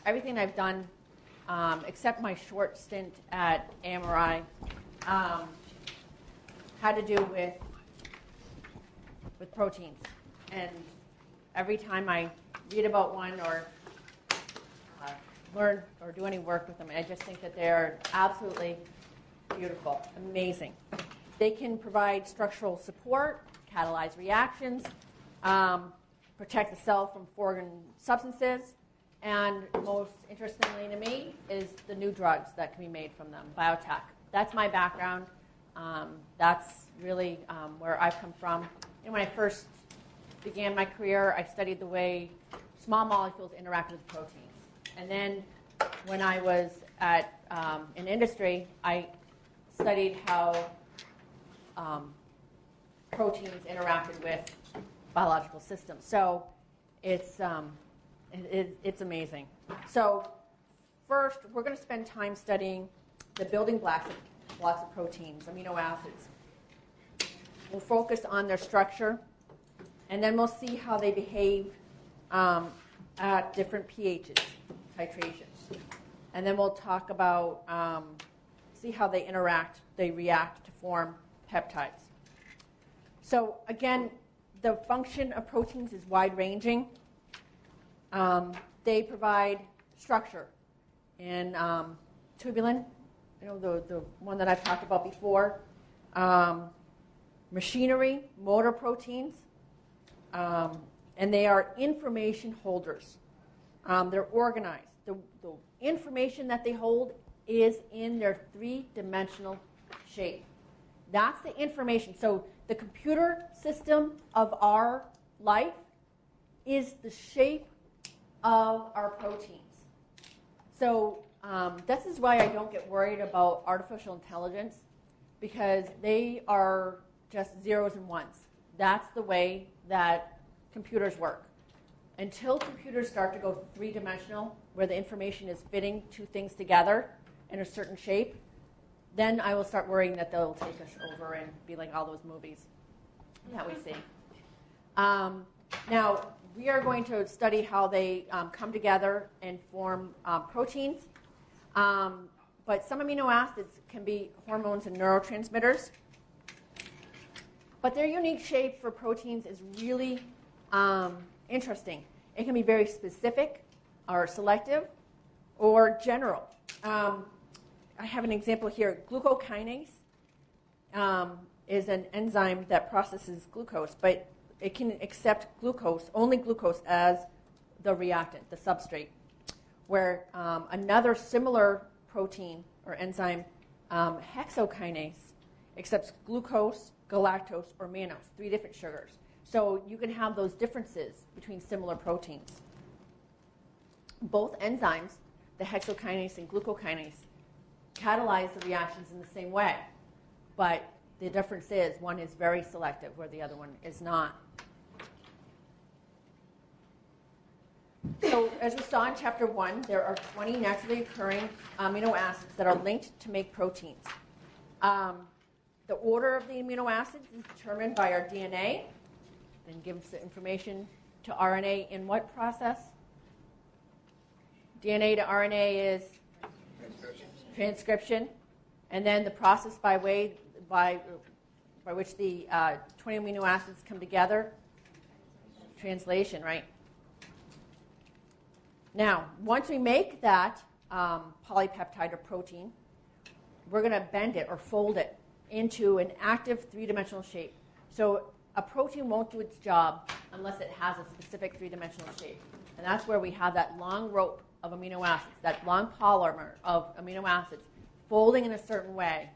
everything I've done, except my short stint at AMRI, had to do with proteins. And every time I read about one or learn or do any work with them, I just think that they're absolutely beautiful, amazing. They can provide structural support, catalyze reactions, protect the cell from foreign substances, and most interestingly to me is the new drugs that can be made from them, biotech. That's my background. That's really where I've come from. And when I first began my career, I studied the way small molecules interact with proteins. And then when I was at in industry, I studied how proteins interacted with biological systems. So it's amazing. So first, we're going to spend time studying the building blocks of proteins, amino acids. We'll focus on their structure, and then we'll see how they behave at different pHs, titrations. And then we'll talk about, see how they react to form peptides. So again, the function of proteins is wide-ranging. They provide structure in tubulin, the one that I've talked about before, machinery, motor proteins, and they are information holders. They're organized. The information that they hold is in their three-dimensional shape. That's the information. So the computer system of our life is the shape of our proteins. So this is why I don't get worried about artificial intelligence, because they are just zeros and ones. That's the way that computers work. Until computers start to go three-dimensional, where the information is fitting two things together in a certain shape, then I will start worrying that they'll take us over and be like all those movies that we see. Now, we are going to study how they come together and form proteins. But some amino acids can be hormones and neurotransmitters. But their unique shape for proteins is really interesting. It can be very specific or selective or general. I have an example here. Glucokinase is an enzyme that processes glucose, but it can accept glucose, only glucose, as the reactant, the substrate, where another similar protein or enzyme, hexokinase, accepts glucose, galactose, or mannose, 3 different sugars. So you can have those differences between similar proteins. Both enzymes, the hexokinase and glucokinase, catalyze the reactions in the same way, but the difference is one is very selective where the other one is not. So as we saw in Chapter 1, there are 20 naturally occurring amino acids that are linked to make proteins. The order of the amino acids is determined by our DNA, then gives the information to RNA in what process? DNA to RNA is transcription, and then the process by which the 20 amino acids come together, translation, right? Now, once we make that polypeptide or protein, we're going to bend it or fold it into an active three-dimensional shape. So a protein won't do its job unless it has a specific three-dimensional shape. And that's where we have that long rope of amino acids, that long polymer of amino acids folding in a certain way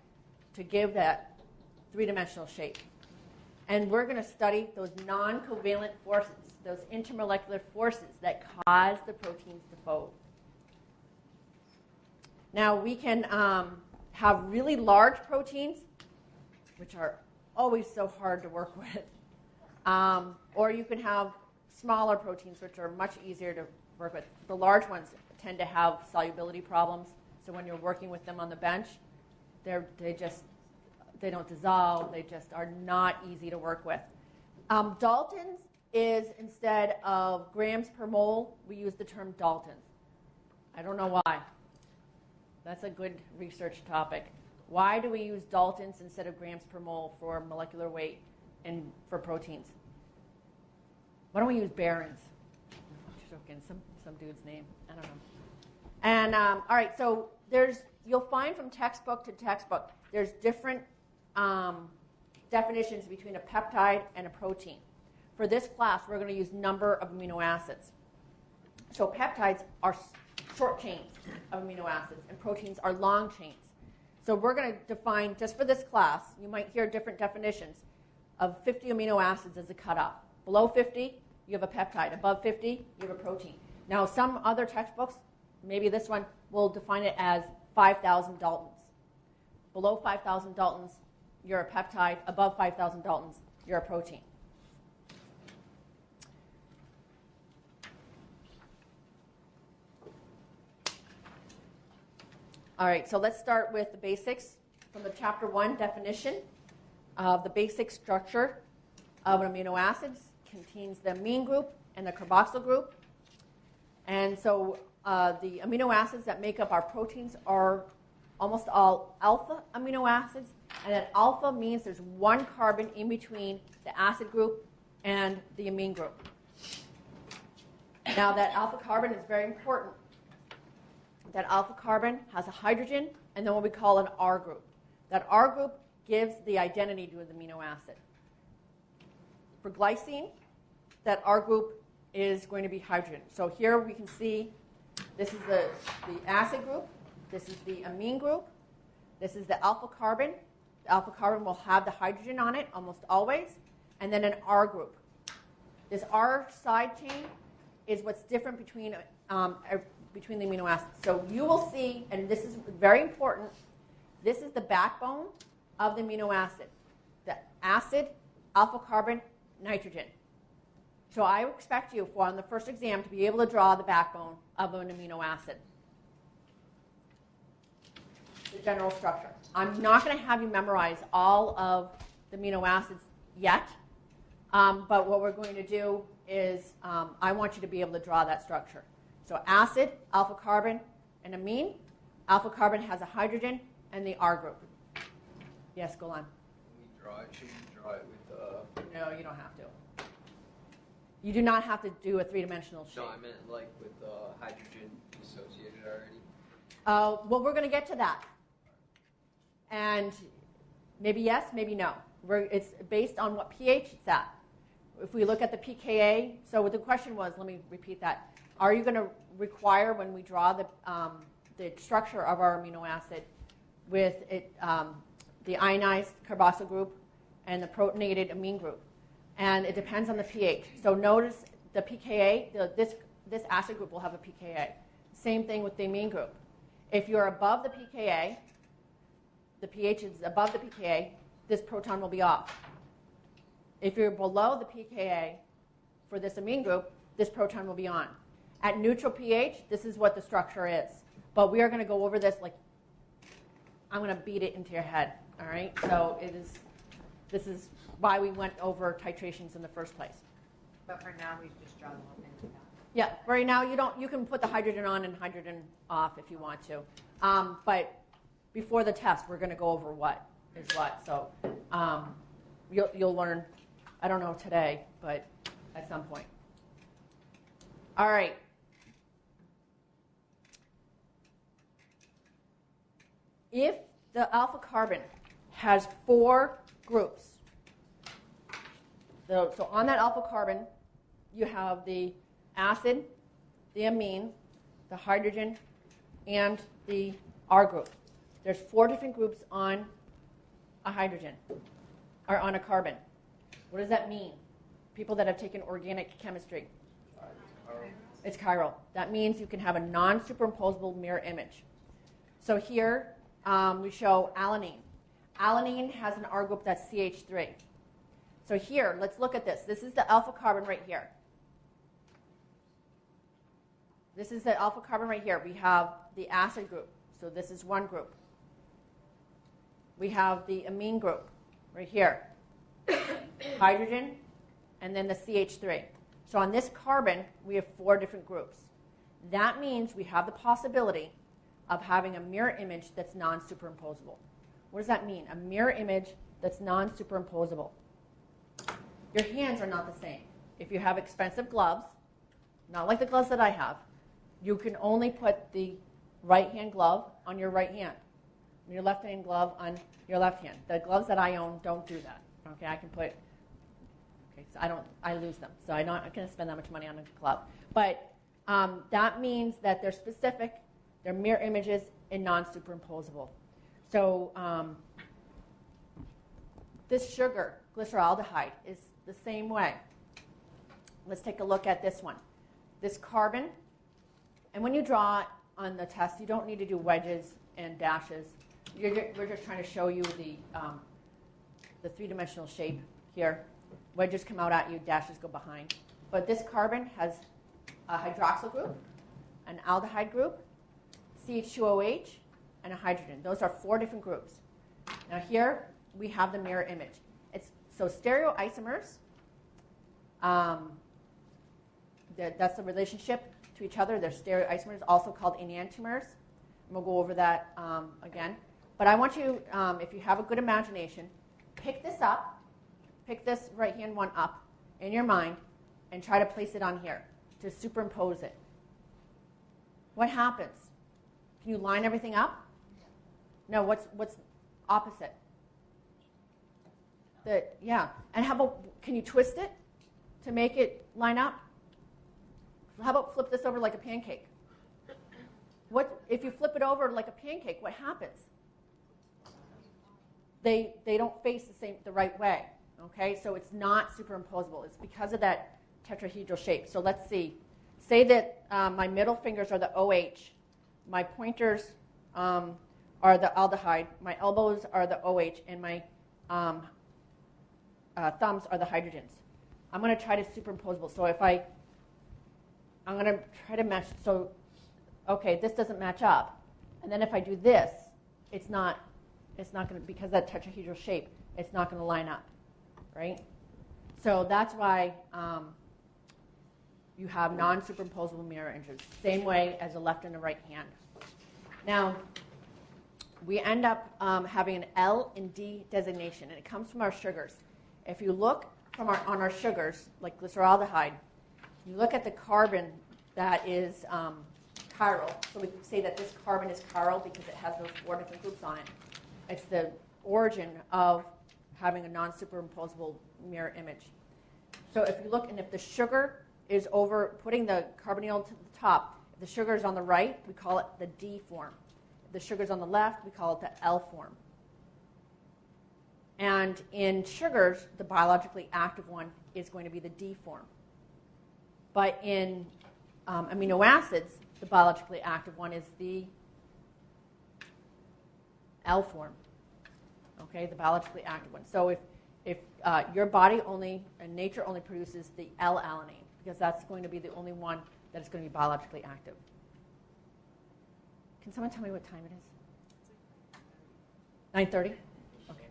to give that three-dimensional shape. And we're going to study those non-covalent forces, those intermolecular forces that cause the proteins to fold. Now, we can have really large proteins, which are always so hard to work with. Or you can have smaller proteins, which are much easier to work with. The large ones tend to have solubility problems. So when you're working with them on the bench, they don't dissolve. They just are not easy to work with. Dalton's is instead of grams per mole, we use the term Daltons. I don't know why. That's a good research topic. Why do we use Daltons instead of grams per mole for molecular weight and for proteins? Why don't we use barons? I'm joking, some dude's name. I don't know. And all right, so you'll find from textbook to textbook, there's different definitions between a peptide and a protein. For this class, we're going to use number of amino acids. So peptides are short chains of amino acids, and proteins are long chains. So we're going to define, just for this class, you might hear different definitions of 50 amino acids as a cutoff. Below 50, you have a peptide. Above 50, you have a protein. Now, some other textbooks, maybe this one, will define it as 5,000 Daltons. Below 5,000 Daltons, you're a peptide. Above 5,000 Daltons, you're a protein. All right, so let's start with the basics from the Chapter 1 definition of the basic structure of an amino acid. Contains the amine group and the carboxyl group. And so the amino acids that make up our proteins are almost all alpha amino acids. And that alpha means there's one carbon in between the acid group and the amine group. Now that alpha carbon is very important. That alpha carbon has a hydrogen and then what we call an R group. That R group gives the identity to the amino acid. For glycine, that R group is going to be hydrogen. So here we can see this is the acid group, this is the amine group, this is the alpha carbon. The alpha carbon will have the hydrogen on it almost always, and then an R group. This R side chain is what's different between the amino acids. So you will see, and this is very important, this is the backbone of the amino acid. The acid, alpha carbon, nitrogen. So I expect you on the first exam to be able to draw the backbone of an amino acid. The general structure. I'm not going to have you memorize all of the amino acids yet, but what we're going to do is I want you to be able to draw that structure. So acid, alpha carbon, and amine. Alpha carbon has a hydrogen and the R group. Yes, go on. Should we draw it with No, you don't have to. You do not have to do a three-dimensional shape. No, I meant like with hydrogen associated already. Well, we're going to get to that. And maybe yes, maybe no. It's based on what pH it's at. If we look at the pKa, so what the question was, let me repeat that. Are you going to require when we draw the structure of our amino acid with it, the ionized carboxyl group and the protonated amine group? And it depends on the pH. So notice the pKa, this acid group will have a pKa. Same thing with the amine group. If you're above the pKa, the pH is above the pKa, this proton will be off. If you're below the pKa for this amine group, this proton will be on. At neutral pH, this is what the structure is. But we are going to go over this like I'm going to beat it into your head. All right? So this is why we went over titrations in the first place. But for now, we just draw the whole thing like that. Yeah. Right now, you can put the hydrogen on and hydrogen off if you want to. But before the test, we're going to go over what is what. So you'll learn. I don't know today, but at some point. All right. If the alpha carbon has 4 groups, so on that alpha carbon, you have the acid, the amine, the hydrogen, and the R group. There's 4 different groups on a hydrogen, or on a carbon. What does that mean? People that have taken organic chemistry. It's chiral. That means you can have a non-superimposable mirror image. So here we show alanine. Alanine has an R group that's CH3. So here, let's look at this. This is the alpha carbon right here. This is the alpha carbon right here. We have the acid group. So this is one group. We have the amine group right here. Hydrogen, and then the CH3. So on this carbon, we have 4 different groups. That means we have the possibility of having a mirror image that's non-superimposable. What does that mean? A mirror image that's non-superimposable. Your hands are not the same. If you have expensive gloves, not like the gloves that I have, you can only put the right hand glove on your right hand, your left hand glove on your left hand. The gloves that I own don't do that. Okay, I can put. Okay, so I lose them, so I'm not going to spend that much money on a glove. But that means that they're specific, they're mirror images, and non-superimposable. So this sugar, glyceraldehyde, is the same way. Let's take a look at this one. This carbon, and when you draw on the test, you don't need to do wedges and dashes. We're just trying to show you the three-dimensional shape here. Wedges come out at you, dashes go behind. But this carbon has a hydroxyl group, an aldehyde group, CH2OH, and a hydrogen. Those are 4 different groups. Now here we have the mirror image. So stereoisomers, that's the relationship to each other. They're stereoisomers, also called enantiomers. And we'll go over that again. But I want you, if you have a good imagination, pick this up, pick this right-hand one up in your mind, and try to place it on here, to superimpose it. What happens? Can you line everything up? No, what's opposite? Yeah. And how about, can you twist it to make it line up? How about flip this over like a pancake? What if you flip it over like a pancake? What happens? They don't face the right way. Okay, so it's not superimposable. It's because of that tetrahedral shape. So let's see. Say that my middle fingers are the OH, my pointers are the aldehyde, my elbows are the OH, and my thumbs are the hydrogens. I'm going to try to superimposable. So if I'm going to try to match. So, okay, this doesn't match up. And then if I do this, it's not going to, because of that tetrahedral shape, it's not going to line up, right? So that's why you have non-superimposable mirror images, same way as the left and the right hand. Now, we end up having an L and D designation, and it comes from our sugars. If you look on our sugars, like glyceraldehyde, you look at the carbon that is chiral. So we can say that this carbon is chiral because it has those 4 different groups on it. It's the origin of having a non-superimposable mirror image. So if you look, and if the sugar is over, putting the carbonyl to the top, if the sugar is on the right, we call it the D form. If the sugar is on the left, we call it the L form. And in sugars, the biologically active one is going to be the D form. But in amino acids, the biologically active one is the L form. Okay, the biologically active one. So if your body and nature only produces the L-alanine, because that's going to be the only one that is going to be biologically active. Can someone tell me what time it is? 9:30? Okay.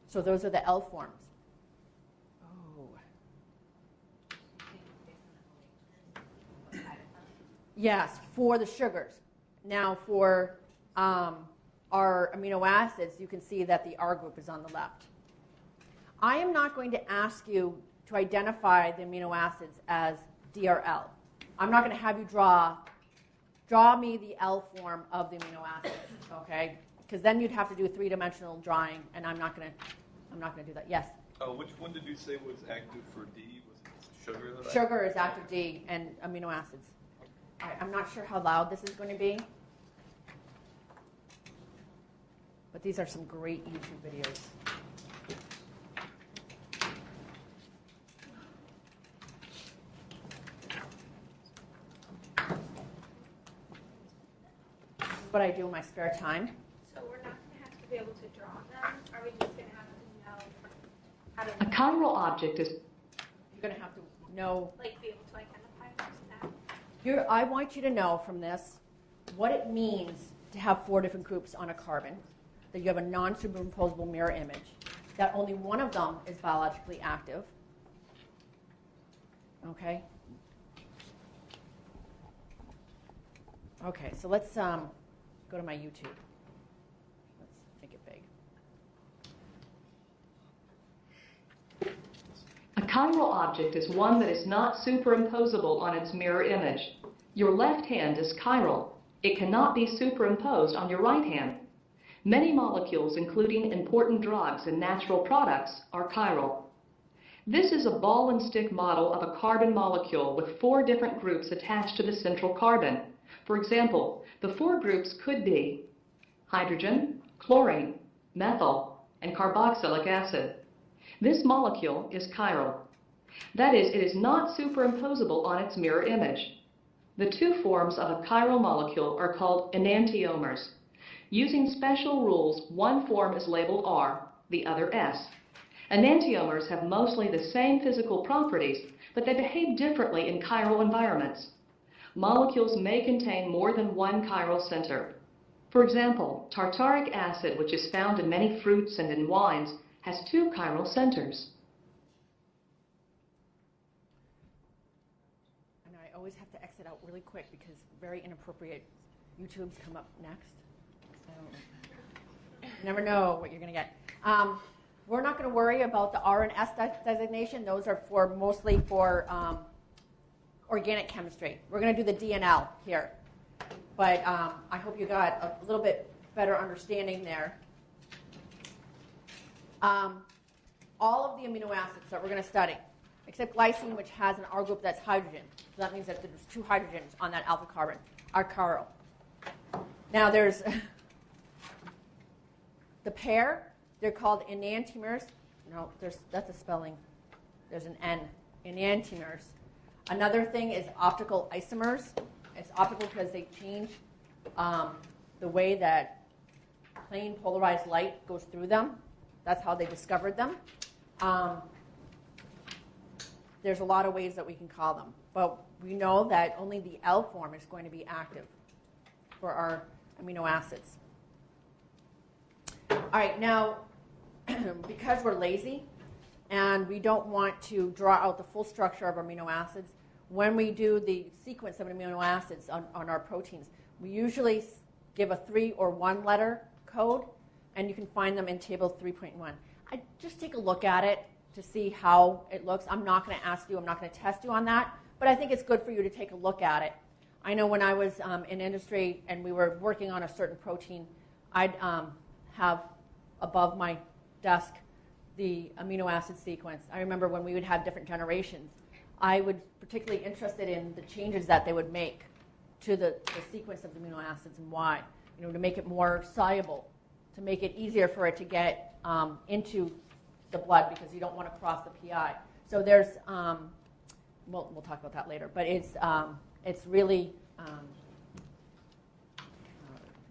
So those are the L forms. Yes, for the sugars. Now, for our amino acids, you can see that the R group is on the left. I am not going to ask you to identify the amino acids as D or L. I'm not going to have you draw me the L form of the amino acids, okay? Because then you'd have to do a 3-dimensional drawing, and I'm not going to do that. Yes. Which one did you say was active for D? Was it sugar? Sugar is active D, and amino acids. I'm not sure how loud this is going to be, but these are some great YouTube videos. This is what I do in my spare time. So we're not going to have to be able to draw them? Are we just going to have to know how to... A chiral object is... You're going to have to know... Like, be able to identify them? I want you to know from this what it means to have 4 different groups on a carbon, that you have a non-superimposable mirror image, that only one of them is biologically active. Okay? Okay, so let's go to my YouTube. Let's make it big. A chiral object is one that is not superimposable on its mirror image. Your left hand is chiral. It cannot be superimposed on your right hand. Many molecules, including important drugs and natural products, are chiral. This is a ball and stick model of a carbon molecule with 4 different groups attached to the central carbon. For example, the 4 groups could be hydrogen, chlorine, methyl, and carboxylic acid. This molecule is chiral. That is, it is not superimposable on its mirror image. The 2 forms of a chiral molecule are called enantiomers. Using special rules, one form is labeled R, the other S. Enantiomers have mostly the same physical properties, but they behave differently in chiral environments. Molecules may contain more than one chiral center. For example, tartaric acid, which is found in many fruits and in wines, has 2 chiral centers. And I always have to exit out really quick because very inappropriate YouTubes come up next. So you never know what you're going to get. We're not going to worry about the R and S designation. Those are mostly for organic chemistry. We're going to do the DNL here. But I hope you got a little bit better understanding there. All of the amino acids that we're going to study, except glycine, which has an R group that's hydrogen. So that means that there's 2 hydrogens on that alpha carbon, are chiral. Now there's the pair. They're called enantiomers. No, that's a spelling. There's an N. Enantiomers. Another thing is optical isomers. It's optical because they change the way that plain polarized light goes through them. That's how they discovered them. There's a lot of ways that we can call them. But we know that only the L form is going to be active for our amino acids. All right, now, because we're lazy and we don't want to draw out the full structure of amino acids, when we do the sequence of amino acids on our proteins, we usually give a 3 or 1 letter code, and you can find them in table 3.1. I just take a look at it to see how it looks. I'm not going to ask you, I'm not going to test you on that, but I think it's good for you to take a look at it. I know when I was in industry and we were working on a certain protein, I'd have above my desk the amino acid sequence. I remember when we would have different generations, I was particularly interested in the changes that they would make to the sequence of the amino acids and why. To make it more soluble, to make it easier for it to get into the blood because you don't want to cross the PI. So there's, we'll talk about that later, but it's really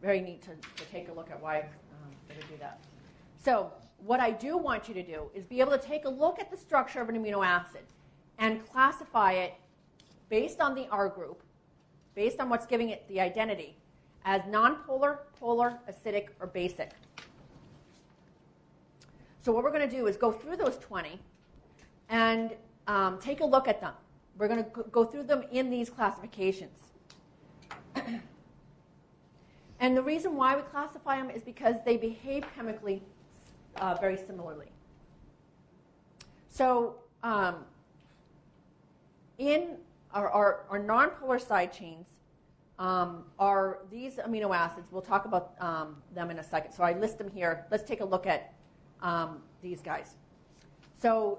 very neat to take a look at why they would do that. So what I do want you to do is be able to take a look at the structure of an amino acid and classify it based on the R group, based on what's giving it the identity, as nonpolar, polar, acidic, or basic. So what we're going to do is go through those 20 and take a look at them. We're going to go through them in these classifications. And the reason why we classify them is because they behave chemically very similarly. So in our nonpolar side chains are these amino acids. We'll talk about them in a second. So I list them here. Let's take a look at these guys. So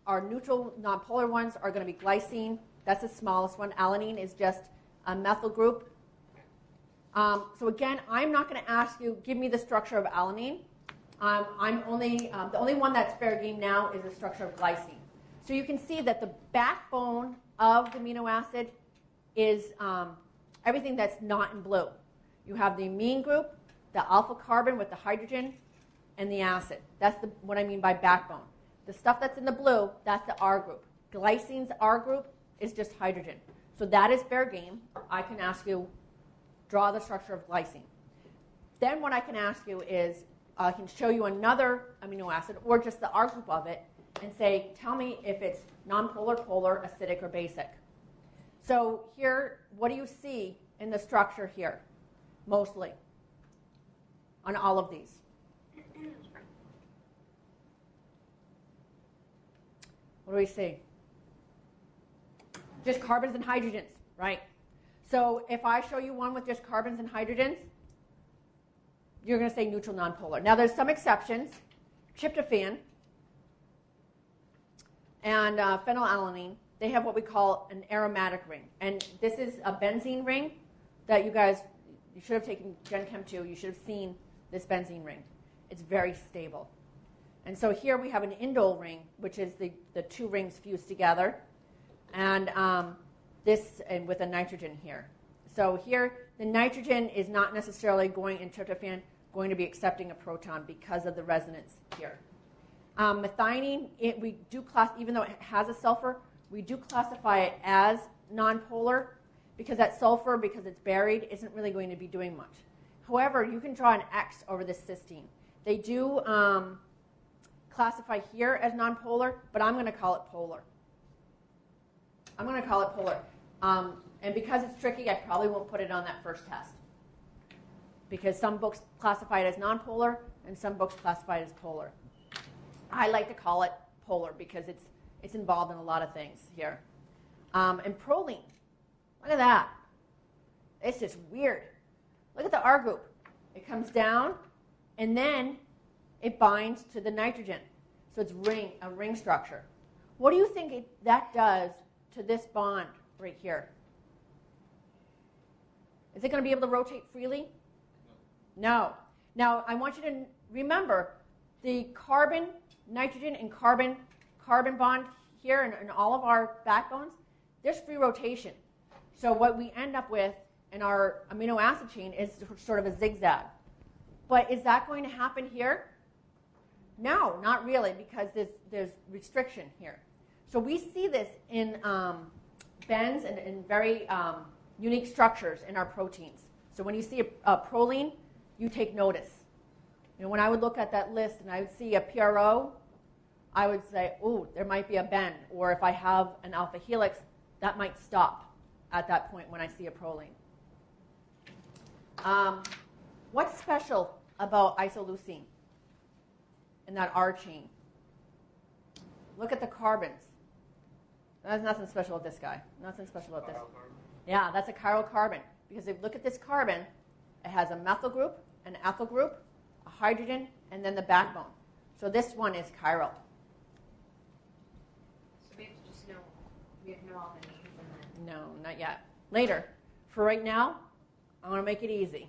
our neutral nonpolar ones are going to be glycine. That's the smallest one. Alanine is just a methyl group. So again, I'm not going to ask you, give me the structure of alanine. The only one that's fair game now is the structure of glycine. So you can see that the backbone of the amino acid is everything that's not in blue. You have the amine group, the alpha carbon with the hydrogen, and the acid. That's what I mean by backbone. The stuff that's in the blue, that's the R group. Glycine's R group is just hydrogen. So that is fair game. I can ask you, draw the structure of glycine. Then what I can ask you is, I can show you another amino acid or just the R group of it and say, tell me if it's nonpolar, polar, acidic, or basic. So here, what do you see in the structure here, mostly, on all of these? What do we see? Just carbons and hydrogens, right? So if I show you one with just carbons and hydrogens, you're going to say neutral nonpolar. Now there's some exceptions. Tryptophan and phenylalanine, they have what we call an aromatic ring. And this is a benzene ring that you should have taken Gen Chem 2. You should have seen this benzene ring. It's very stable. And so here we have an indole ring, which is the two rings fused together. And this and with a nitrogen here. So here, the nitrogen is not necessarily going in tryptophan going to be accepting a proton because of the resonance here. Methionine, we do even though it has a sulfur, we do classify it as nonpolar because that sulfur, because it's buried, isn't really going to be doing much. However, you can draw an X over this cysteine. They do classify here as nonpolar, but I'm going to call it polar. I'm going to call it polar. And because it's tricky, I probably won't put it on that first test. Because some books classify it as nonpolar, and some books classify it as polar. I like to call it polar because it's involved in a lot of things here. And proline, look at that. It's just weird. Look at the R group. It comes down, and then it binds to the nitrogen. So it's a ring structure. What do you think that does to this bond right here? Is it going to be able to rotate freely? No. Now, I want you to remember the carbon, nitrogen, and carbon bond here in all of our backbones, there's free rotation. So what we end up with in our amino acid chain is sort of a zigzag. But is that going to happen here? No, not really, because there's restriction here. So we see this in bends and in very unique structures in our proteins. So when you see a proline, you take notice. You know, when I would look at that list and I would see a PRO, I would say, oh, there might be a bend. Or if I have an alpha helix, that might stop at that point when I see a proline. What's special about isoleucine in that R chain? Look at the carbons. There's nothing special about this guy. Nothing special about this. Yeah, that's a chiral carbon. Because if you look at this carbon, it has a methyl group, an ethyl group, a hydrogen, and then the backbone. So this one is chiral. So we have to just know, we have to know all the names and then. No, not yet. Later. For right now, I want to make it easy.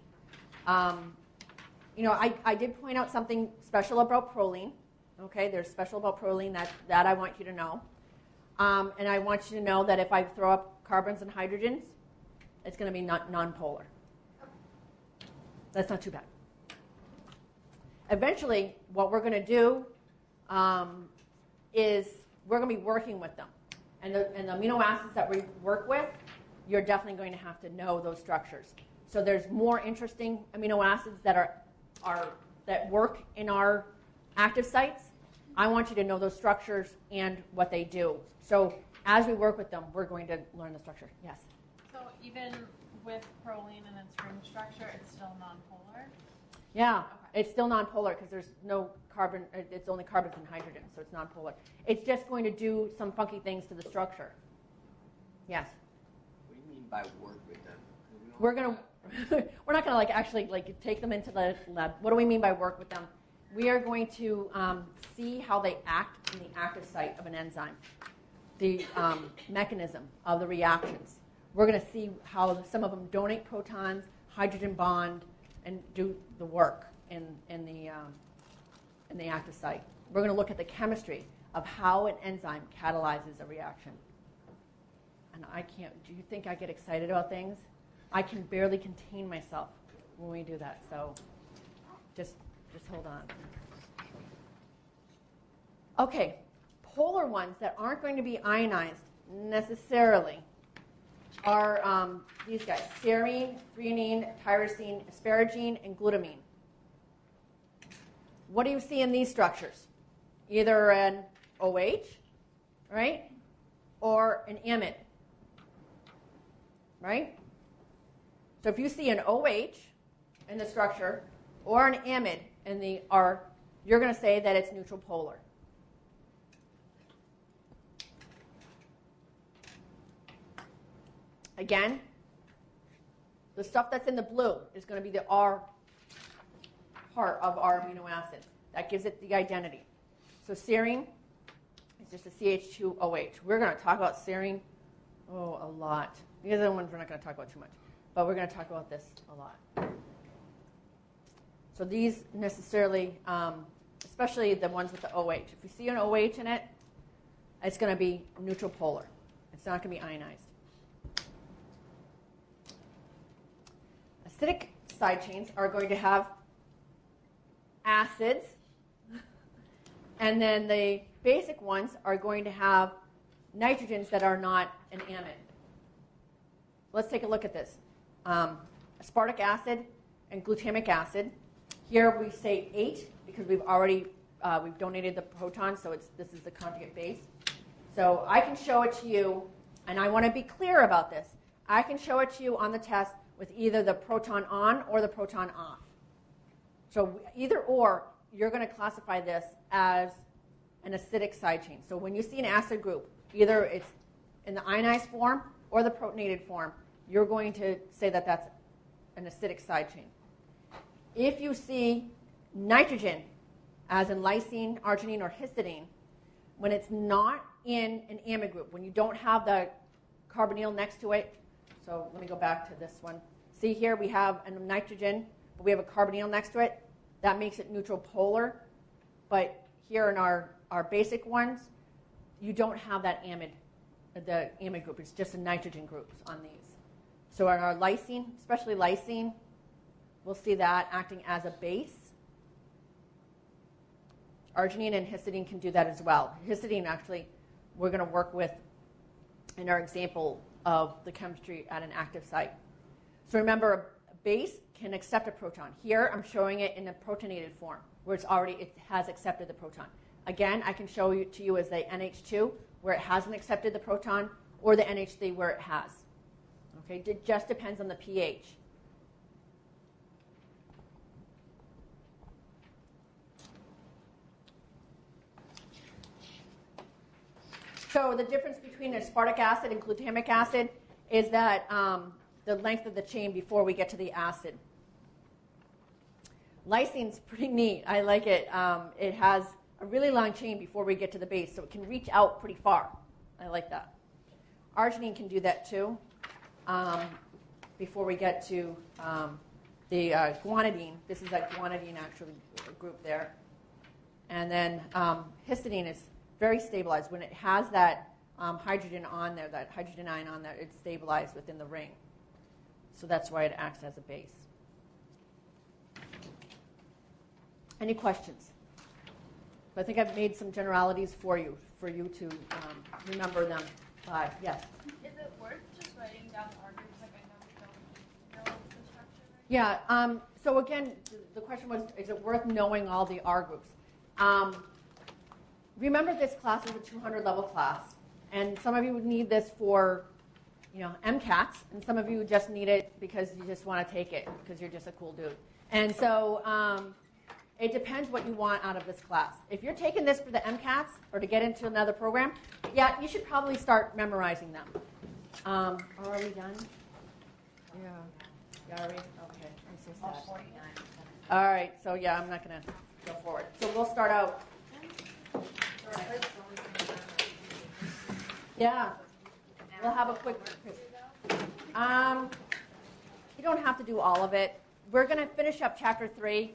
You know, I did point out something special about proline. Okay, there's special about proline that I want you to know. And I want you to know that if I throw up carbons and hydrogens, it's going to be nonpolar. That's not too bad. Eventually, what we're going to do is we're going to be working with them. And the amino acids that we work with, you're definitely going to have to know those structures. So there's more interesting amino acids that that work in our active sites. I want you to know those structures and what they do. So as we work with them, we're going to learn the structure. Yes? So even with proline and its ring structure, it's still nonpolar? Yeah, it's still nonpolar because there's no carbon. It's only carbons and hydrogen, so it's nonpolar. It's just going to do some funky things to the structure. Yes? What do you mean by work with them? We're not going to actually take them into the lab. What do we mean by work with them? We are going to see how they act in the active site of an enzyme, the mechanism of the reactions. We're going to see how some of them donate protons, hydrogen bond, and do the work in the active site. We're going to look at the chemistry of how an enzyme catalyzes a reaction. And I can't. Do you think I get excited about things? I can barely contain myself when we do that. So just hold on. Okay, polar ones that aren't going to be ionized necessarily are these guys: serine, threonine, tyrosine, asparagine, and glutamine. what do you see in these structures? Either an OH, right, or an amide, right? So if you see an OH in the structure or an amide in the R, you're going to say that it's neutral polar. Again, the stuff that's in the blue is going to be the R part of our amino acid. That gives it the identity. So serine is just a CH2OH. We're going to talk about serine, a lot. The other ones we're not going to talk about too much, but we're going to talk about this a lot. So these necessarily, especially the ones with the OH. If you see an OH in it, it's going to be neutral polar. It's not going to be ionized. Acidic side chains are going to have acids, and then the basic ones are going to have nitrogens that are not an amide. Let's take a look at this. Aspartic acid and glutamic acid. Here we say 8 because we've already we've donated the protons, so this is the conjugate base. So I can show it to you, and I want to be clear about this. I can show it to you on the test with either the proton on or the proton off. So either or, you're going to classify this as an acidic side chain. So when you see an acid group, either it's in the ionized form or the protonated form, you're going to say that that's an acidic side chain. If you see nitrogen, as in lysine, arginine, or histidine, when it's not in an amide group, when you don't have the carbonyl next to it, so let me go back to this one. See here we have a nitrogen, but we have a carbonyl next to it. That makes it neutral polar. But here in our basic ones, you don't have that amide, the amide group. It's just the nitrogen groups on these. So in our lysine, especially lysine, we'll see that acting as a base. Arginine and histidine can do that as well. Histidine, actually, we're going to work with in our example of the chemistry at an active site. So remember, a base can accept a proton. Here, I'm showing it in a protonated form, where it has accepted the proton. Again, I can show it to you as the NH2, where it hasn't accepted the proton, or the NH3, where it has. Okay, it just depends on the pH. So the difference between aspartic acid and glutamic acid is that the length of the chain before we get to the acid. Lysine's pretty neat. I like it. It has a really long chain before we get to the base, so it can reach out pretty far. I like that. Arginine can do that too before we get to the guanidine. This is that guanidine actually group there. And then histidine is very stabilized. When it has that hydrogen on there, that hydrogen ion on there, it's stabilized within the ring. So that's why it acts as a base. Any questions? I think I've made some generalities for you to remember them by. Yes? Is it worth just writing down R groups? Like I know we don't know the structure. Yeah. So again, the question was, is it worth knowing all the R groups? Remember, this class is a 200 level class, and some of you would need this for, MCATs, and some of you just need it because you just want to take it because you're just a cool dude. And so it depends what you want out of this class. If you're taking this for the MCATs or to get into another program, yeah, you should probably start memorizing them. Are we done? Yeah. Are we? Okay. I'm so sad. 49. All right. So yeah, I'm not going to go forward. So we'll start out. Yeah. We'll have a quick. You don't have to do all of it. We're going to finish up chapter 3,